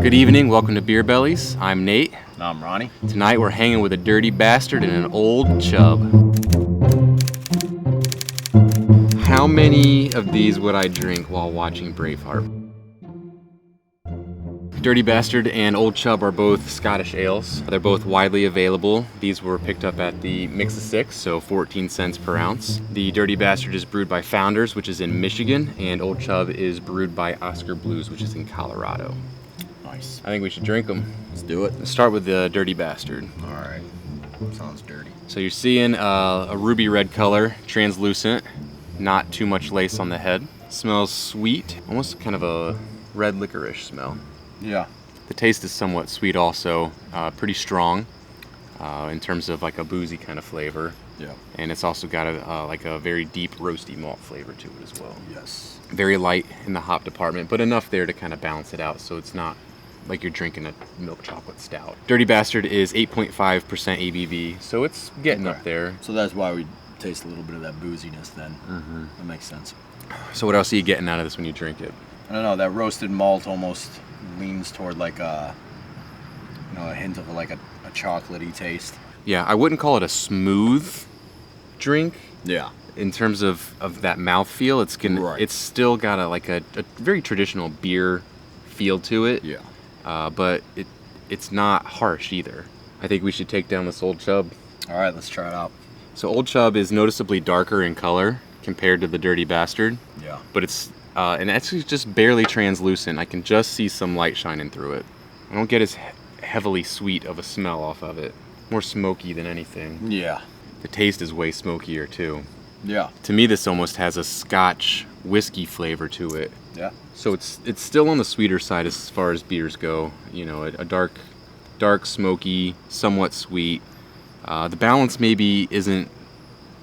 Good evening, welcome to Beer Bellies. I'm Nate. And I'm Ronnie. Tonight we're hanging with a dirty bastard and an old chub. How many of these would I drink while watching Braveheart? Dirty Bastard and Old Chub are both Scottish ales. They're both widely available. These were picked up at the Mix of Six, so 14 cents per ounce. The Dirty Bastard is brewed by Founders, which is in Michigan, and Old Chub is brewed by Oskar Blues, which is in Colorado. Nice. I think we should drink them. Let's do it. Let's start with the Dirty Bastard. All right. Sounds dirty. So you're seeing a ruby red color, translucent, not too much lace on the head. Smells sweet, almost kind of a red licorice smell. Yeah. The taste is somewhat sweet also, pretty strong in terms of like a boozy kind of flavor. Yeah. And it's also got a very deep roasty malt flavor to it as well. Yes. Very light in the hop department, but enough there to kind of balance it out so it's not like you're drinking a milk chocolate stout. Dirty Bastard is 8.5% ABV, so it's getting up there. So that's why we taste a little bit of that booziness then. Mm-hmm. That makes sense. So what else are you getting out of this when you drink it? I don't know, that roasted malt almost leans toward like a hint of like a chocolatey taste. Yeah, I wouldn't call it a smooth drink. Yeah. In terms of that mouthfeel, it's still got a very traditional beer feel to it. Yeah. But it's not harsh either. I think we should take down this Old Chub. All right, let's try it out. So Old Chub is noticeably darker in color compared to the Dirty Bastard. Yeah. But it's and actually just barely translucent. I can just see some light shining through it. I don't get as heavily sweet of a smell off of it. More smoky than anything. Yeah. The taste is way smokier too. Yeah. To me, this almost has a Scotch whiskey flavor to it. Yeah. So it's still on the sweeter side as far as beers go. You know, a dark, smoky, somewhat sweet. The balance maybe isn't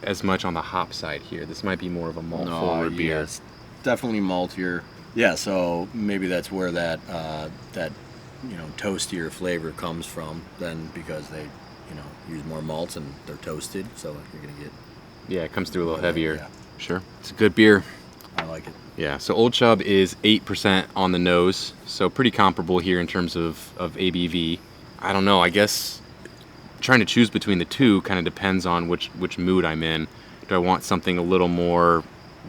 as much on the hop side here. This might be more of a malt forward beer. It's definitely maltier. Yeah, so maybe that's where that toastier flavor comes from. Then because they use more malts and they're toasted, so you're gonna get. Yeah, it comes through a little heavier. Yeah. Sure, it's a good beer. I like it. Yeah, so Old Chub is 8% on the nose, so pretty comparable here in terms of ABV. I don't know, I guess trying to choose between the two kind of depends on which mood I'm in. Do I want something a little more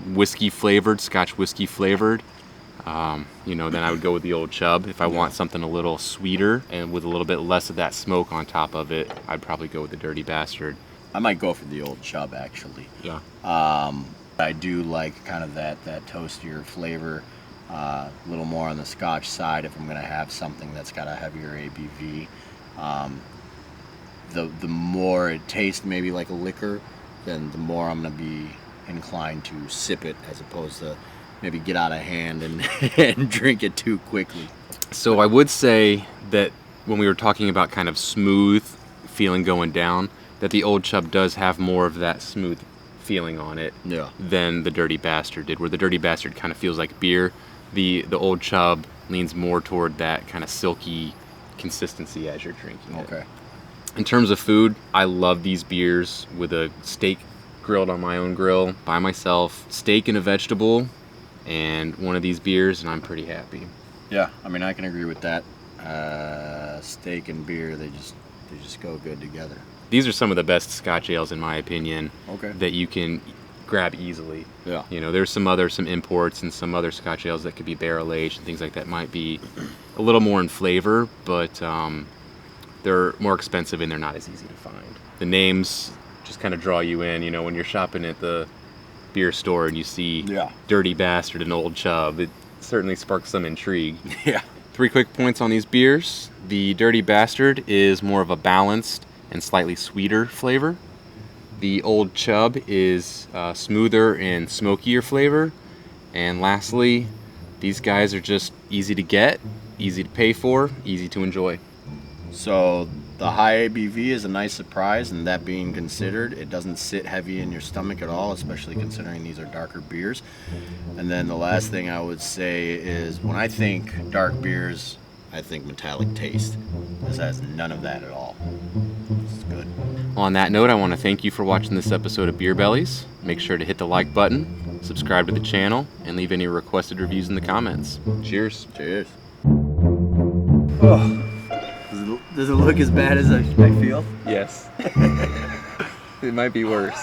whiskey flavored, Scotch whiskey flavored? Then I would go with the Old Chub. If I want something a little sweeter and with a little bit less of that smoke on top of it, I'd probably go with the Dirty Bastard. I might go for the Old Chub actually. Yeah. I do like kind of that toastier flavor, a little more on the Scotch side if I'm going to have something that's got a heavier ABV. The more it tastes maybe like a liquor, then the more I'm going to be inclined to sip it as opposed to maybe get out of hand and drink it too quickly. So I would say that when we were talking about kind of smooth feeling going down, that the Old Chub does have more of that smooth feeling on it than the Dirty Bastard did, where the Dirty Bastard kind of feels like beer. The Old Chub leans more toward that kind of silky consistency as you're drinking it. Okay. In terms of food, I love these beers with a steak grilled on my own grill by myself, steak and a vegetable, and one of these beers, and I'm pretty happy. Yeah, I mean, I can agree with that. Steak and beer, they just go good together. These are some of the best Scotch ales, in my opinion, that you can grab easily. Yeah. There's some imports and some other Scotch ales that could be barrel aged and things like that might be a little more in flavor, but they're more expensive and they're not as easy to find. The names just kind of draw you in, when you're shopping at the beer store and you see Dirty Bastard and Old Chub, it certainly sparks some intrigue. Yeah. 3 quick points on these beers. The Dirty Bastard is more of a balanced and slightly sweeter flavor. The Old Chub is smoother and smokier flavor. And lastly, these guys are just easy to get, easy to pay for, easy to enjoy. So the high ABV is a nice surprise, and that being considered, it doesn't sit heavy in your stomach at all, especially considering these are darker beers. And then the last thing I would say is when I think dark beers, I think metallic taste. This has none of that at all. It's good. On that note, I want to thank you for watching this episode of Beer Bellies. Make sure to hit the like button, subscribe to the channel, and leave any requested reviews in the comments. Cheers. Cheers. Oh. Does it look as bad as I feel? Yes. It might be worse.